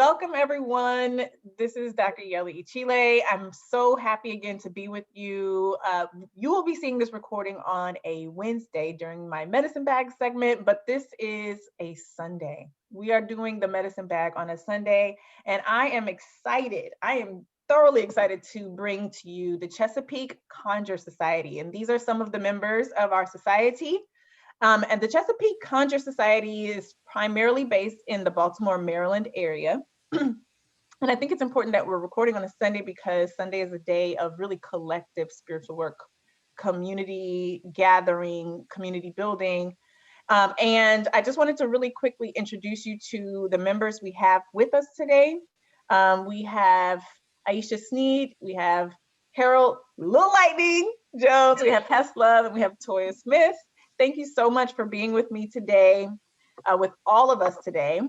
Welcome, everyone. This is Dr. Iyelli Ichile. I'm so happy again to be with you. You will be seeing this recording on a Wednesday during my medicine bag segment, but this is a Sunday. We are doing the medicine bag on a Sunday, and I am excited. I am thoroughly excited to bring to you the Chesapeake Conjure Society. And these are some of the members of our society. And the Chesapeake Conjure Society is primarily based in the Baltimore, Maryland area. And I think it's important that we're recording on a Sunday because Sunday is a day of really collective spiritual work, community gathering, community building. And I just wanted to really quickly introduce you to the members we have with us today. We have Aisha Sneed, we have Harold Little Lightning Jones, we have Hess Love, and we have Toya Smith. Thank you so much for being with me today, with all of us today.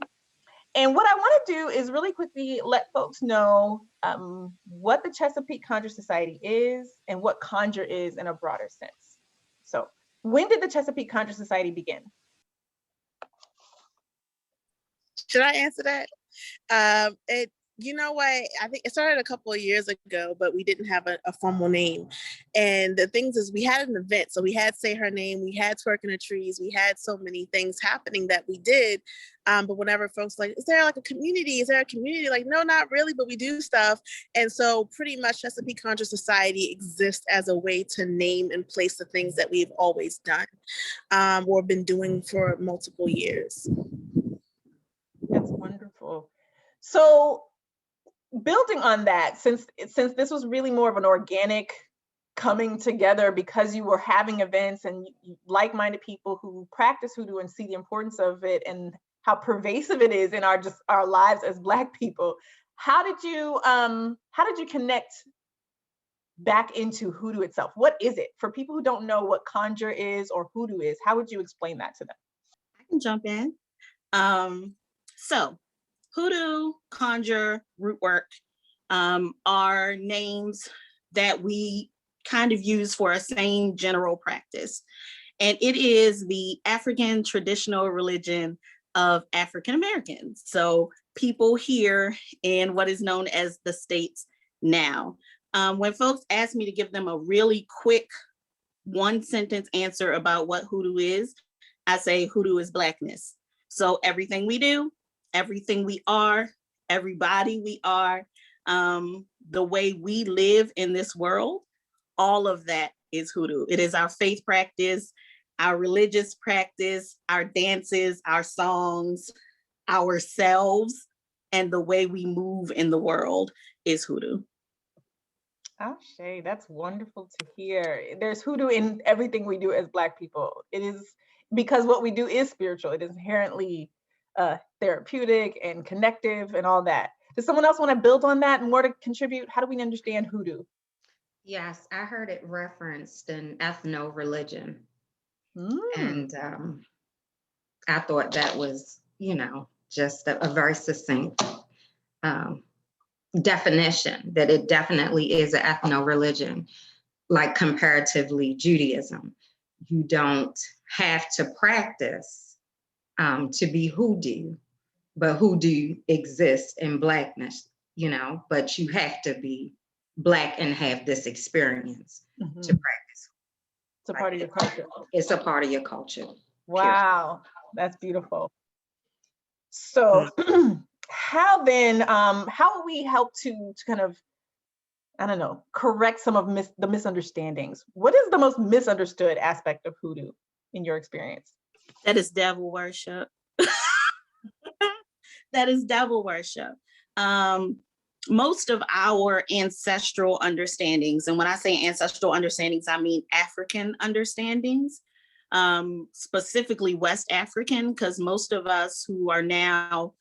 And what I want to do is really quickly let folks know what the Chesapeake Conjure Society is and what Conjure is in a broader sense. So when did the Chesapeake Conjure Society begin? Should I answer that? You know what? I think it started a couple of years ago, but we didn't have a formal name. And the things is we had an event. So we had Say Her Name, we had Twerk in the Trees, we had so many things happening that we did. But whenever folks like, is there like a community? Is there a community? Like, no, not really, but we do stuff. And so pretty much Chesapeake Conjure Society exists as a way to name and place the things that we've always done or been doing for multiple years. That's wonderful. So building on that, since this was really more of an organic coming together because you were having events and like-minded people who practice hoodoo and see the importance of it and how pervasive it is in our lives as Black people, how did you connect back into hoodoo itself? What is it? For people who don't know what Conjure is or hoodoo is, how would you explain that to them? I can jump in. So hoodoo, conjure, root work are names that we kind of use for a same general practice. And it is the African traditional religion of African Americans. So people here in what is known as the States now. When folks ask me to give them a really quick one sentence answer about what hoodoo is, I say hoodoo is Blackness. So everything we do, everything we are, everybody we are, the way we live in this world, all of that is hoodoo. It is our faith practice, our religious practice, our dances, our songs, ourselves, and the way we move in the world is hoodoo. Oh, Shay, that's wonderful to hear. There's hoodoo in everything we do as Black people. It is because what we do is spiritual. It is inherently therapeutic and connective and all that. Does someone else want to build on that and more to contribute? How do we understand hoodoo? Yes, I heard it referenced in ethno-religion. And I thought that was, just a very succinct definition, that it definitely is an ethno-religion, like comparatively Judaism. You don't have to practice to be hoodoo, but hoodoo exists in Blackness, but you have to be Black and have this experience to practice. It's a part of your culture. It's a part of your culture. Wow, that's beautiful. So how will we help to kind of, I don't know, correct some of the misunderstandings? What is the most misunderstood aspect of hoodoo in your experience? That is devil worship. That is devil worship. Most of our ancestral understandings, and when I say ancestral understandings, I mean African understandings, specifically West African, because most of us who are now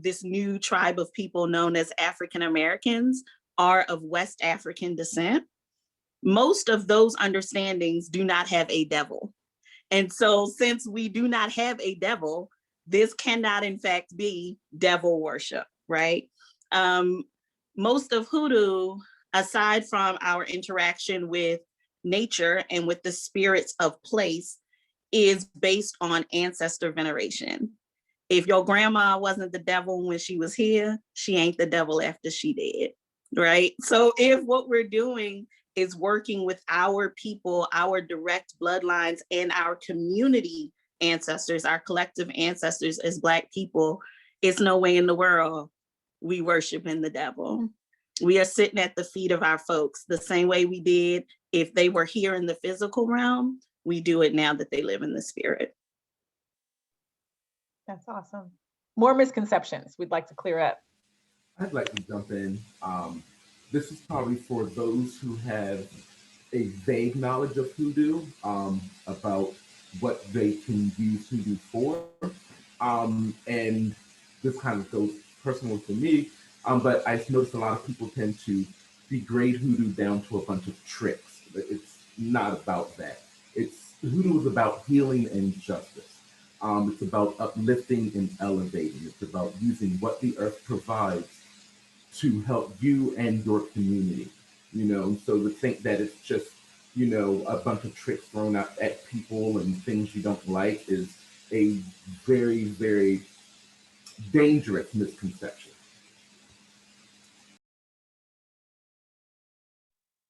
this new tribe of people known as African Americans are of West African descent. Most of those understandings do not have a devil. And so since we do not have a devil, this cannot in fact be devil worship, right? Most of hoodoo, aside from our interaction with nature and with the spirits of place, is based on ancestor veneration. If your grandma wasn't the devil when she was here, she ain't the devil after she dead, right? So if what we're doing is working with our people, our direct bloodlines, and our community ancestors, our collective ancestors as Black people, it's no way in the world we worshiping the devil. We are sitting at the feet of our folks the same way we did if they were here in the physical realm. We do it now that they live in the spirit. That's awesome. More misconceptions we'd like to clear up. I'd like to jump in. This is probably for those who have a vague knowledge of hoodoo, about what they can use hoodoo for. And this kind of goes personal to me, but I've noticed a lot of people tend to degrade hoodoo down to a bunch of tricks. It's not about that. Hoodoo is about healing and justice. It's about uplifting and elevating. It's about using what the earth provides to help you and your community, so to think that it's just, a bunch of tricks thrown out at people and things you don't like is a very, very dangerous misconception.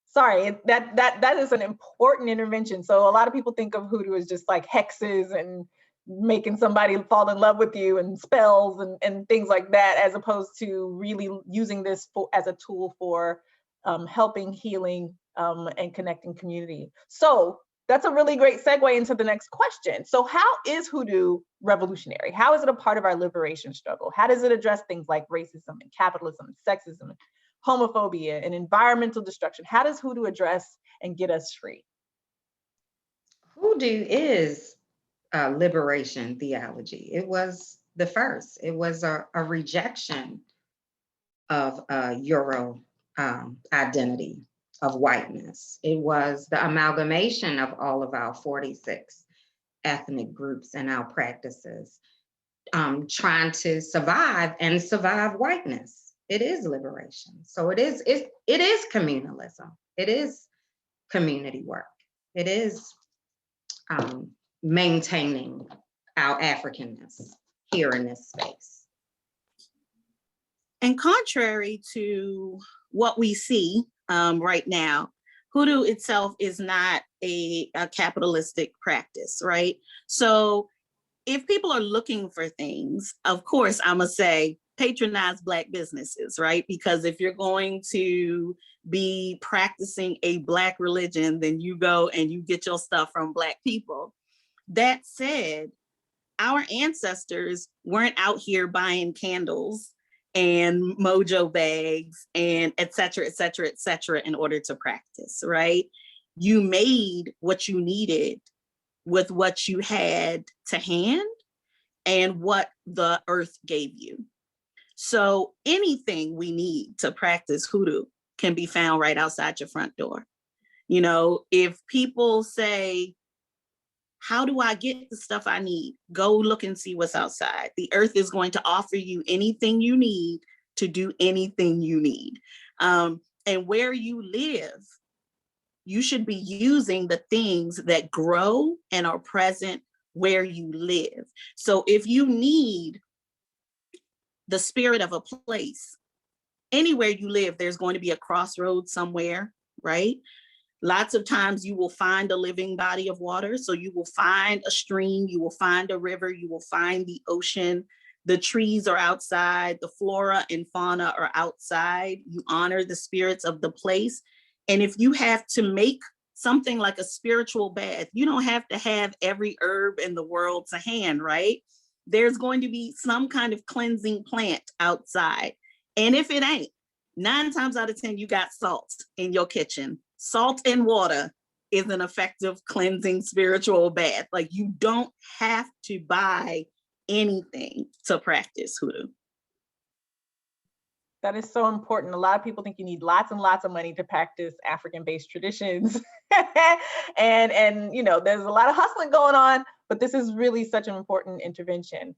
Sorry, that is an important intervention. So a lot of people think of hoodoo as just like hexes and making somebody fall in love with you and spells and things like that, as opposed to really using this as a tool for helping, healing, and connecting community. So that's a really great segue into the next question. So how is hoodoo revolutionary? How is it a part of our liberation struggle? How does it address things like racism and capitalism, and sexism, and homophobia, and environmental destruction? How does hoodoo address and get us free? Hoodoo is liberation theology. It was the first. It was a rejection of Euro identity of whiteness. It was the amalgamation of all of our 46 ethnic groups and our practices, trying to survive and survive whiteness. It is liberation. So it is communalism. It is community work. It is maintaining our Africanness here in this space. And contrary to what we see right now, hoodoo itself is not a capitalistic practice, right? So if people are looking for things, of course, I'm gonna say patronize Black businesses, right? Because if you're going to be practicing a Black religion, then you go and you get your stuff from Black people. That said, our ancestors weren't out here buying candles and mojo bags and et cetera, et cetera, et cetera, in order to practice, right? You made what you needed with what you had to hand and what the earth gave you. So anything we need to practice hoodoo can be found right outside your front door. If people say, how do I get the stuff I need? Go look and see what's outside. The earth is going to offer you anything you need to do anything you need. And where you live, you should be using the things that grow and are present where you live. So if you need the spirit of a place, anywhere you live, there's going to be a crossroads somewhere, right? Lots of times you will find a living body of water. So you will find a stream, you will find a river, you will find the ocean. The trees are outside, the flora and fauna are outside. You honor the spirits of the place. And if you have to make something like a spiritual bath, you don't have to have every herb in the world to hand, right? There's going to be some kind of cleansing plant outside. And if it ain't, 9 times out of 10, you got salt in your kitchen. Salt and water is an effective cleansing spiritual bath. Like, you don't have to buy anything to practice hoodoo. That is so important. A lot of people think you need lots and lots of money to practice African-based traditions. and there's a lot of hustling going on, but this is really such an important intervention.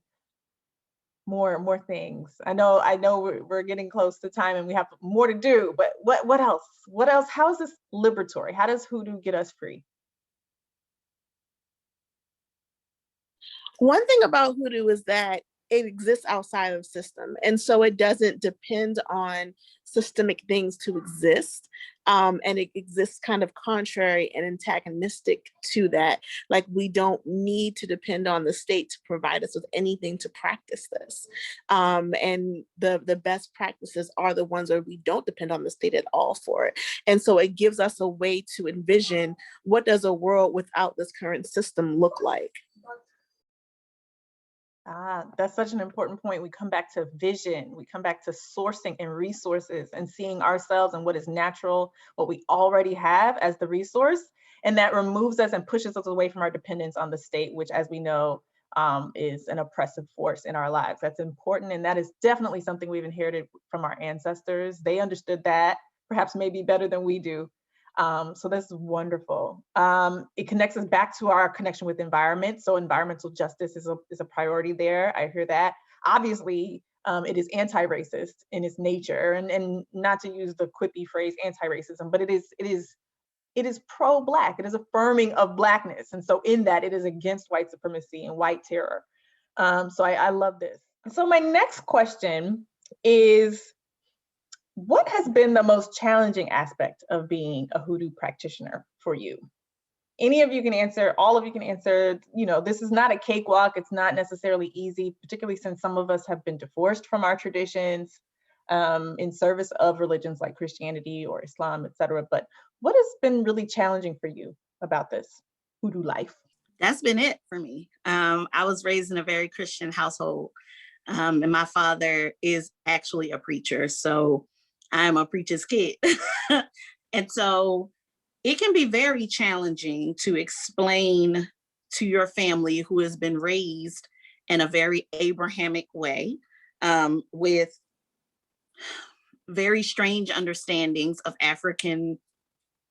More things. I know we're getting close to time and we have more to do, but what else? What else? How is this liberatory? How does hoodoo get us free? One thing about hoodoo is that it exists outside of system. And so it doesn't depend on systemic things to exist. And it exists kind of contrary and antagonistic to that. Like, we don't need to depend on the state to provide us with anything to practice this. And the best practices are the ones where we don't depend on the state at all for it. And so it gives us a way to envision, what does a world without this current system look like? That's such an important point. We come back to vision, we come back to sourcing and resources and seeing ourselves and what is natural, what we already have as the resource. And that removes us and pushes us away from our dependence on the state, which, as we know, is an oppressive force in our lives. That's important. And that is definitely something we've inherited from our ancestors. They understood that perhaps maybe better than we do. So that's wonderful. It connects us back to our connection with environment. So environmental justice is a priority there. I hear that. Obviously, it is anti-racist in its nature, and not to use the quippy phrase anti-racism, but it is pro-Black. It is affirming of Blackness. And so in that, it is against white supremacy and white terror. So I love this. So my next question is, what has been the most challenging aspect of being a hoodoo practitioner for you? Any of you can answer, all of you can answer. You know, this is not a cakewalk. It's not necessarily easy, particularly since some of us have been divorced from our traditions in service of religions like Christianity or Islam, et cetera. But what has been really challenging for you about this hoodoo life? That's been it for me. I was raised in a very Christian household, and my father is actually a preacher. So I'm a preacher's kid. And so it can be very challenging to explain to your family, who has been raised in a very Abrahamic way, with very strange understandings of African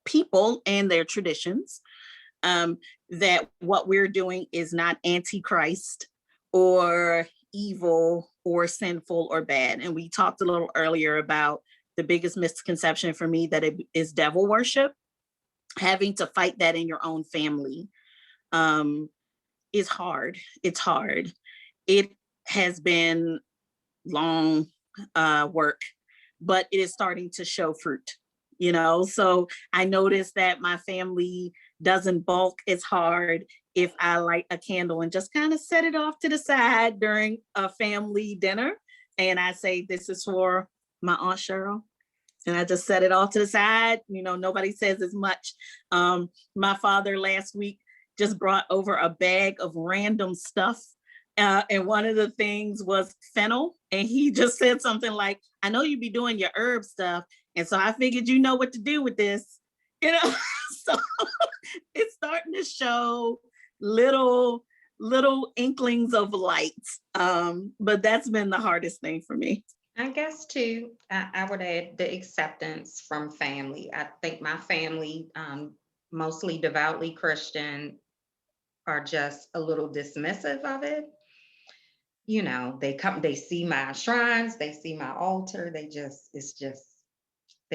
people and their traditions, that what we're doing is not antichrist or evil or sinful or bad. And we talked a little earlier about the biggest misconception for me, that it is devil worship. Having to fight that in your own family is hard. It's hard. It has been long work, but it is starting to show fruit, you know? So I noticed that my family doesn't balk as hard if I light a candle and just kind of set it off to the side during a family dinner. And I say, this is for my Aunt Cheryl. And I just set it off to the side. You know, nobody says as much. My father last week just brought over a bag of random stuff. And one of the things was fennel. And he just said something like, I know you be doing your herb stuff. And so I figured you know what to do with this. You know, so it's starting to show little inklings of light. But that's been the hardest thing for me. I guess too, I would add the acceptance from family. I think my family, mostly devoutly Christian, are just a little dismissive of it. You know, they see my shrines, they see my altar, they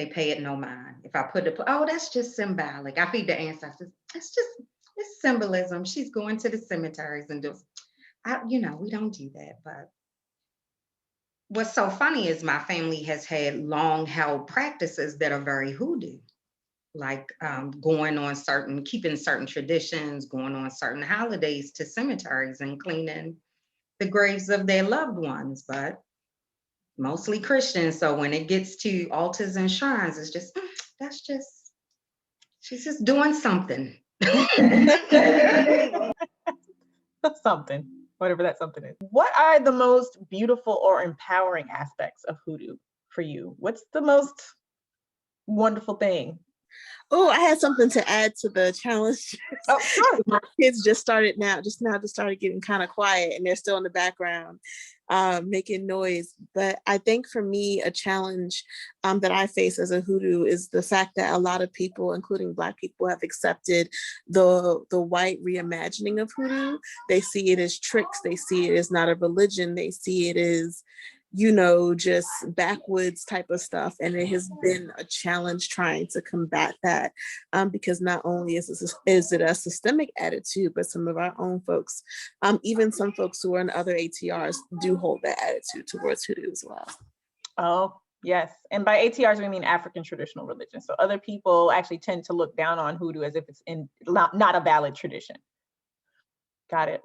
pay it no mind. If I put it, oh, that's just symbolic. I feed the ancestors. It's symbolism. She's going to the cemeteries and we don't do that. But what's so funny is my family has had long held practices that are very hoodoo, like keeping certain traditions, going on certain holidays to cemeteries and cleaning the graves of their loved ones, but mostly Christian. So when it gets to altars and shrines, it's just, she's just doing something. Something, whatever that something is. What are the most beautiful or empowering aspects of hoodoo for you? What's the most wonderful thing? Oh, I had something to add to the challenge. Oh, sure. My kids just started getting kind of quiet, and they're still in the background making noise. But I think for me, a challenge that I face as a hoodoo is the fact that a lot of people, including Black people, have accepted the white reimagining of hoodoo. They see it as tricks. They see it as not a religion. They see it as just backwoods type of stuff. And it has been a challenge trying to combat that, because not only is it a systemic attitude, but some of our own folks, even some folks who are in other ATRs, do hold that attitude towards hoodoo as well. Oh, yes. And by ATRs, we mean African traditional religion. So other people actually tend to look down on hoodoo as if it's not a valid tradition. Got it.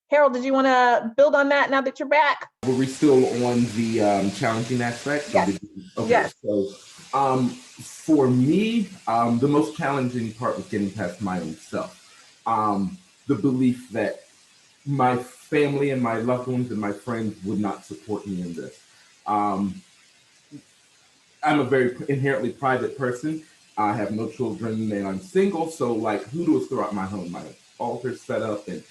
Harold, did you want to build on that now that you're back? Were we still on the challenging aspect? Yes. Okay, yes. So for me, the most challenging part was getting past my own self. The belief that my family and my loved ones and my friends would not support me in this. I'm a very inherently private person. I have no children and I'm single. So like hoodoo is throughout my home. My altar set up and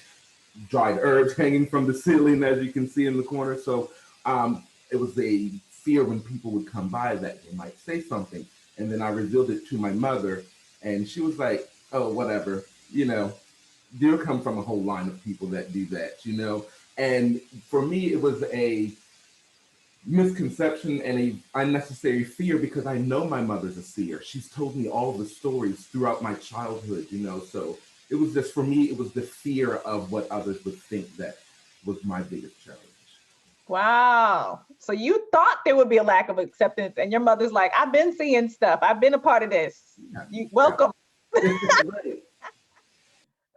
dried herbs hanging from the ceiling, as you can see in the corner. So it was a fear when people would come by that they might say something. And then I revealed it to my mother and she was like, oh, whatever, they'll come from a whole line of people that do that, And for me, it was a misconception and a unnecessary fear because I know my mother's a seer. She's told me all the stories throughout my childhood, so it was just, for me, it was the fear of what others would think that was my biggest challenge. Wow. So you thought there would be a lack of acceptance and your mother's like, I've been seeing stuff. I've been a part of this. You welcome. Right.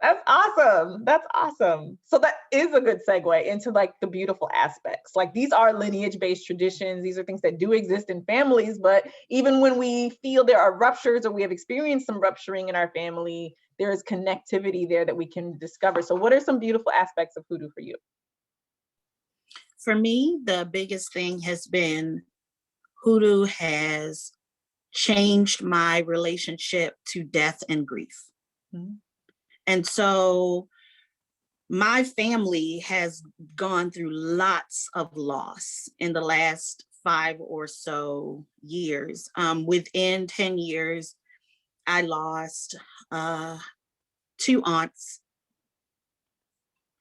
That's awesome. That's awesome. So that is a good segue into like the beautiful aspects. Like these are lineage-based traditions. These are things that do exist in families, but even when we feel there are ruptures or we have experienced some rupturing in our family, there is connectivity there that we can discover. So what are some beautiful aspects of hoodoo for you? For me, the biggest thing has been hoodoo has changed my relationship to death and grief. Mm-hmm. And so my family has gone through lots of loss in the last 5 or so years. Within 10 years, I lost 2 aunts,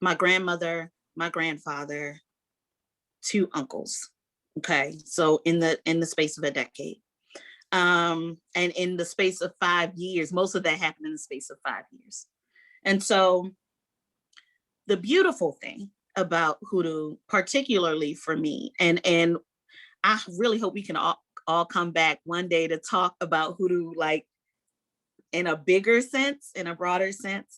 my grandmother, my grandfather, 2 uncles. Okay, so in the space of a decade, and in the space of 5 years, most of that happened in the space of 5 years. And so, the beautiful thing about hoodoo, particularly for me, and I really hope we can all come back one day to talk about hoodoo like in a bigger sense, in a broader sense,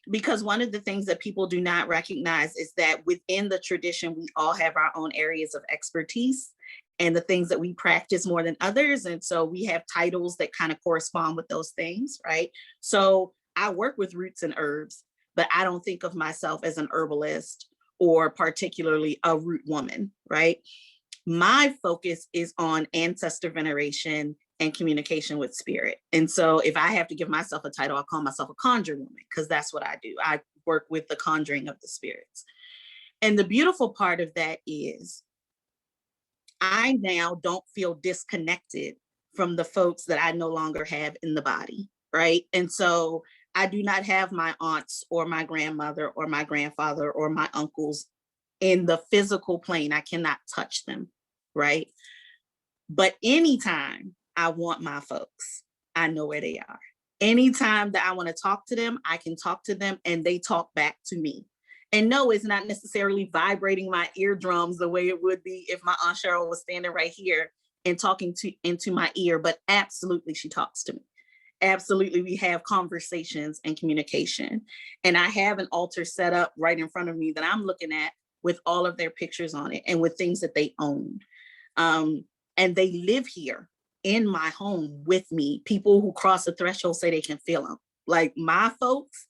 because one of the things that people do not recognize is that within the tradition, we all have our own areas of expertise and the things that we practice more than others. And so we have titles that kind of correspond with those things, right? So I work with roots and herbs, but I don't think of myself as an herbalist or particularly a root woman, right? My focus is on ancestor veneration and communication with spirit. And so if I have to give myself a title, I'll call myself a conjure woman because that's what I do. I work with the conjuring of the spirits. And the beautiful part of that is I now don't feel disconnected from the folks that I no longer have in the body, right? And so I do not have my aunts or my grandmother or my grandfather or my uncles in the physical plane. I cannot touch them, right? But anytime I want my folks, I know where they are. Anytime that I want to talk to them, I can talk to them and they talk back to me. And no, it's not necessarily vibrating my eardrums the way it would be if my Aunt Cheryl was standing right here and talking into my ear, but absolutely she talks to me. Absolutely, we have conversations and communication. And I have an altar set up right in front of me that I'm looking at with all of their pictures on it and with things that they own. And they live here in my home with me. People who cross the threshold say they can feel them. Like my folks,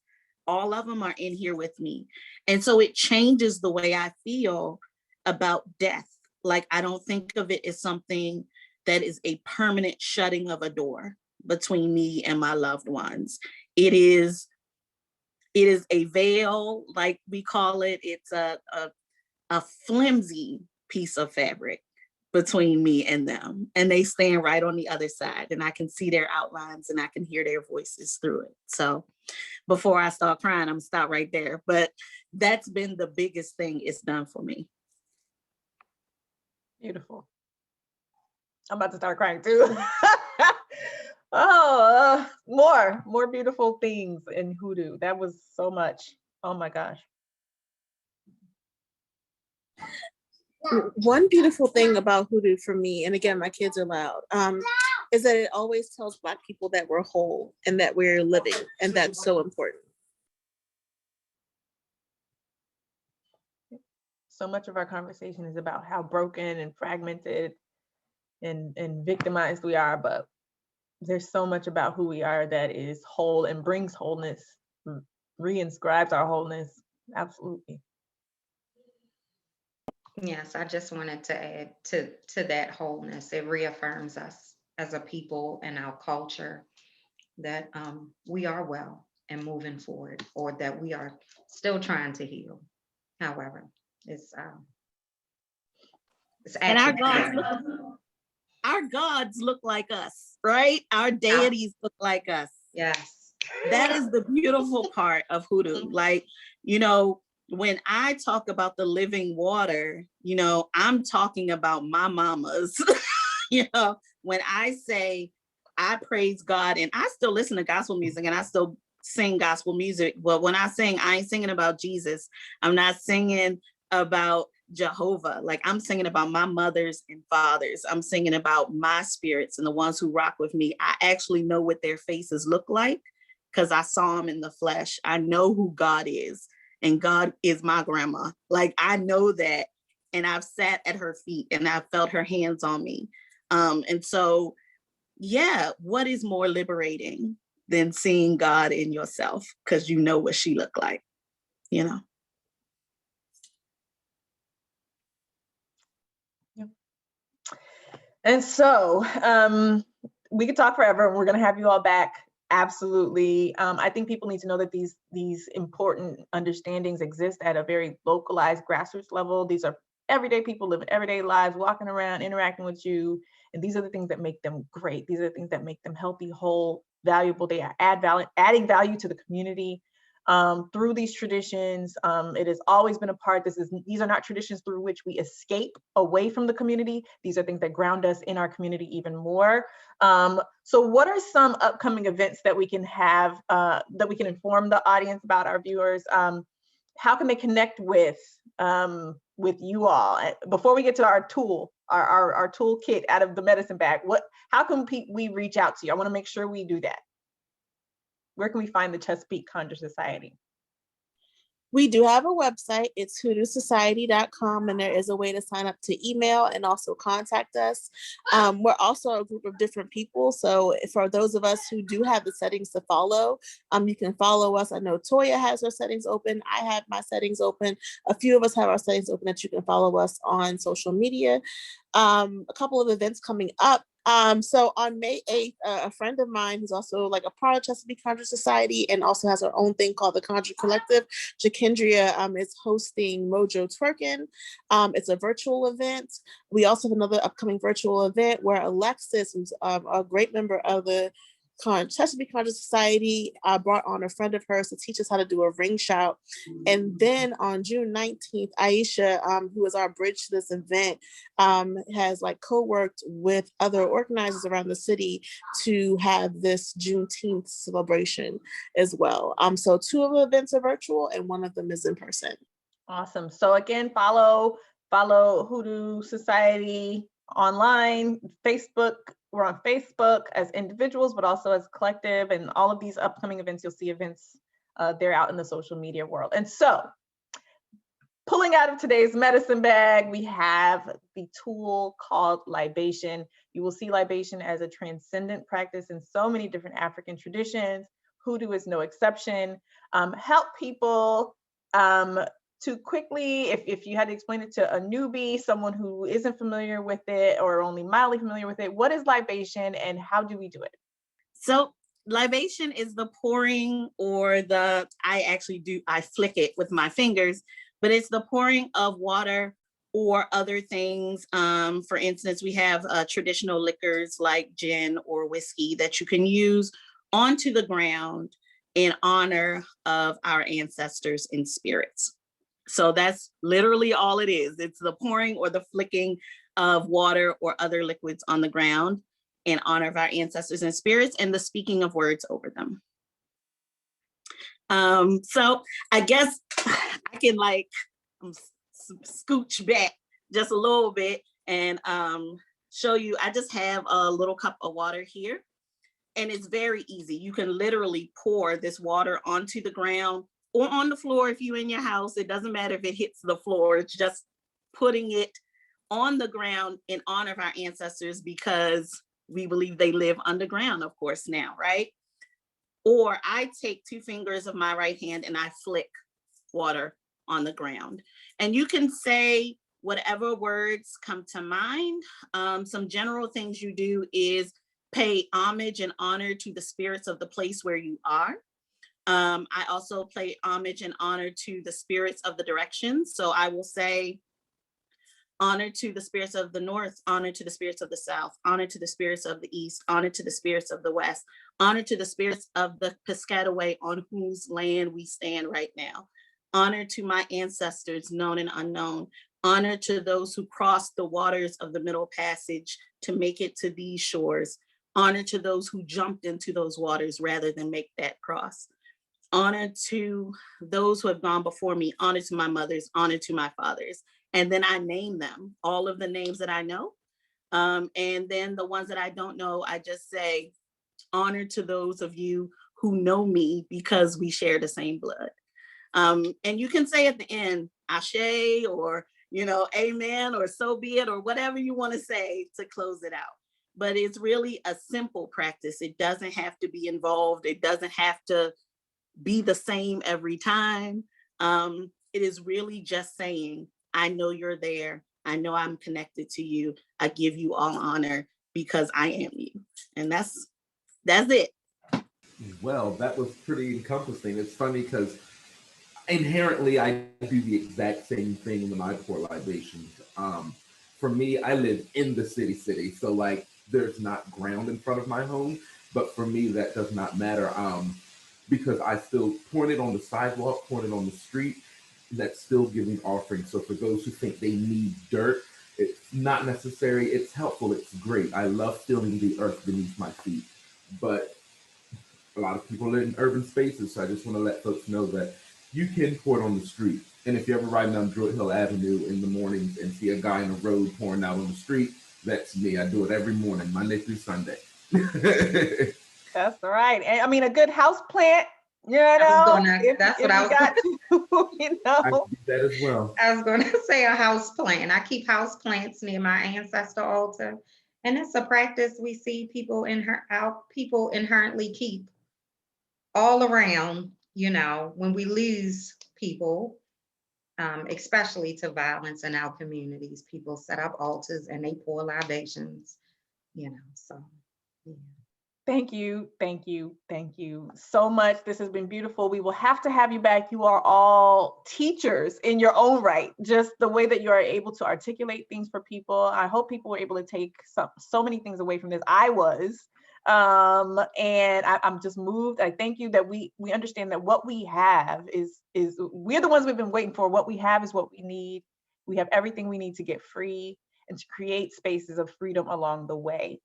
all of them are in here with me. And so it changes the way I feel about death. Like I don't think of it as something that is a permanent shutting of a door between me and my loved ones. It is a veil, like we call it. It's a flimsy piece of fabric between me and them. And they stand right on the other side and I can see their outlines and I can hear their voices through it. So before I start crying, I'm gonna stop right there. But that's been the biggest thing it's done for me. Beautiful. I'm about to start crying too. Oh, more beautiful things in hoodoo. That was so much. Oh my gosh. One beautiful thing about hoodoo for me, and again, my kids are loud, is that it always tells Black people that we're whole and that we're living, and that's so important. So much of our conversation is about how broken and fragmented and victimized we are, but there's so much about who we are that is whole and brings wholeness, reinscribes our wholeness. Absolutely. Yes, I just wanted to add to that wholeness. It reaffirms us as a people and our culture that we are well and moving forward, or that we are still trying to heal. However, it's And active. our gods look like us, right? Our deities look like us. Yes. That is the beautiful part of hoodoo. Like, you know, when I talk about the living water, you know, I'm talking about my mamas. You know, when I say I praise God, and I still listen to gospel music and I still sing gospel music, but when I sing, I ain't singing about Jesus. I'm not singing about Jehovah. Like, I'm singing about my mothers and fathers. I'm singing about my spirits and the ones who rock with me. I actually know what their faces look like because I saw them in the flesh. I know who God is, and God is my grandma. Like, I know that, and I've sat at her feet and I've felt her hands on me. And so, yeah, what is more liberating than seeing God in yourself because you know what she looked like, you know? And so we could talk forever, and we're going to have you all back. Absolutely. I think people need to know that these important understandings exist at a very localized grassroots level. These are everyday people living everyday lives, walking around, interacting with you. And these are the things that make them great. These are the things that make them healthy, whole, valuable. They are adding value to the community. Through these traditions. It has always been a part. These are not traditions through which we escape away from the community. These are things that ground us in our community even more. So what are some upcoming events that we can have, that we can inform the audience about, our viewers? How can they connect with you all? Before we get to our tool, our toolkit out of the medicine bag, how can we reach out to you? I want to make sure we do that. Where can we find the Chesapeake Conjure Society? We do have a website. It's hoodoosociety.com, and there is a way to sign up to email and also contact us. We're also a group of different people. So for those of us who do have the settings to follow, you can follow us. I know Toya has her settings open. I have my settings open. A few of us have our settings open that you can follow us on social media. A couple of events coming up. So on May 8th, a friend of mine who's also like a part of Chesapeake Conjure Society and also has her own thing called the Conjure Collective, Jakendria, is hosting Mojo Twerkin. It's a virtual event. We also have another upcoming virtual event where Alexis, who's a great member of the Chesapeake Conjure Society, brought on a friend of hers to teach us how to do a ring shout. And then on June 19th, Aisha, who is our bridge to this event, has like co-worked with other organizers around the city to have this Juneteenth celebration as well. So 2 of the events are virtual and 1 of them is in person. Awesome. So again, follow Hoodoo Society online, Facebook. We're on Facebook as individuals, but also as collective, and all of these upcoming events, you'll see events, they're out in the social media world. And so pulling out of today's medicine bag, we have the tool called libation. You will see libation as a transcendent practice in so many different African traditions. Hoodoo is no exception. Help people to quickly, if you had to explain it to a newbie, someone who isn't familiar with it or only mildly familiar with it, what is libation and how do we do it? So libation is the pouring, or I flick it with my fingers, but it's the pouring of water or other things. For instance, we have traditional liquors like gin or whiskey that you can use onto the ground in honor of our ancestors and spirits. So that's literally all it is. It's the pouring or the flicking of water or other liquids on the ground in honor of our ancestors and spirits, and the speaking of words over them. So I guess I can like scooch back just a little bit and show you. I just have a little cup of water here, and it's very easy. You can literally pour this water onto the ground or on the floor if you're in your house. It doesn't matter if it hits the floor. It's just putting it on the ground in honor of our ancestors, because we believe they live underground, of course, now, right? Or I take 2 fingers of my right hand and I flick water on the ground. And you can say whatever words come to mind. Some general things you do is pay homage and honor to the spirits of the place where you are. I also pay homage and honor to the spirits of the directions. So I will say, honor to the spirits of the north, honor to the spirits of the south, honor to the spirits of the east, honor to the spirits of the west, honor to the spirits of the Piscataway on whose land we stand right now, honor to my ancestors, known and unknown, honor to those who crossed the waters of the Middle Passage to make it to these shores, honor to those who jumped into those waters rather than make that cross, honor to those who have gone before me, honor to my mothers, honor to my fathers. And then I name them, all of the names that I know. And then the ones that I don't know, I just say, honor to those of you who know me because we share the same blood. And you can say at the end, Ashe, or, you know, amen, or so be it, or whatever you want to say to close it out. But it's really a simple practice. It doesn't have to be involved. It doesn't have to be the same every time. It is really just saying, I know you're there. I know I'm connected to you. I give you all honor because I am you. And that's it. Well, that was pretty encompassing. It's funny because inherently I do the exact same thing when I pour libations. For me, I live in the city. So like there's not ground in front of my home, but for me, that does not matter. Because I still pouring it on the sidewalk, pouring it on the street, that's still giving offerings. So for those who think they need dirt, it's not necessary. It's helpful. It's great. I love feeling the earth beneath my feet. But a lot of people live in urban spaces, so I just want to let folks know that you can pour it on the street. And if you're ever riding down Druid Hill Avenue in the mornings and see a guy in the road pouring out on the street, that's me. I do it every morning, Monday through Sunday. That's right. And I mean, a good house plant, you know, that's what I was got to, you I know. do that as well. I was going to say a house plant. I keep house plants near my ancestor altar, and it's a practice we see people inherently keep all around. You know, when we lose people, especially to violence in our communities, people set up altars and they pour libations. You know, so yeah. Thank you so much. This has been beautiful. We will have to have you back. You are all teachers in your own right. Just the way that you are able to articulate things for people. I hope people were able to take so many things away from this. I was, and I'm just moved. I thank you that we understand that what we have is we're the ones we've been waiting for. What we have is what we need. We have everything we need to get free and to create spaces of freedom along the way.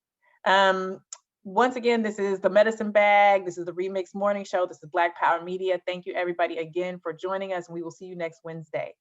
Once again, this is the Medicine Bag. This is the RemiX Morning Show. This is Black Power Media. Thank you everybody again for joining us, and we will see you next Wednesday.